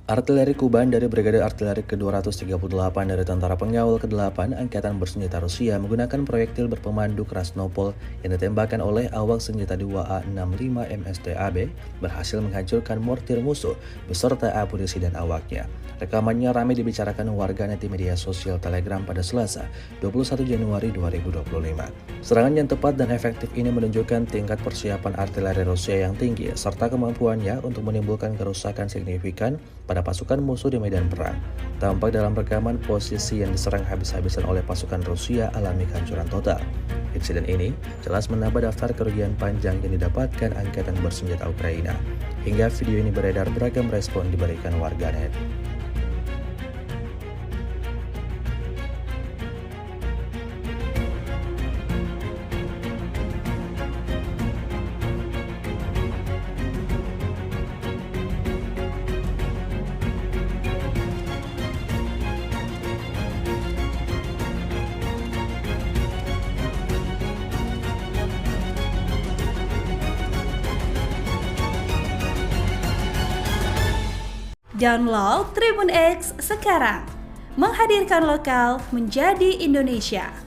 Artileri Kuban dari Brigade Artileri ke-238 dari Tentara Pengawal ke-8 Angkatan Bersenjata Rusia menggunakan proyektil berpemandu Krasnopol yang ditembakkan oleh awak senjata 2A65 MSTAB berhasil menghancurkan mortir musuh beserta amunisi dan awaknya. Rekamannya ramai dibicarakan warganet di media sosial Telegram pada Selasa, 21 Januari 2025. Serangan yang tepat dan efektif ini menunjukkan tingkat persiapan artileri Rusia yang tinggi serta kemampuannya untuk menimbulkan kerusakan signifikan pada pasukan musuh di medan perang. Tampak dalam rekaman posisi yang diserang habis-habisan oleh pasukan Rusia alami kehancuran total. Insiden ini jelas menambah daftar kerugian panjang yang didapatkan Angkatan Bersenjata Ukraina. Hingga video ini beredar, beragam respon diberikan warganet. Download Tribun X sekarang, menghadirkan lokal menjadi Indonesia.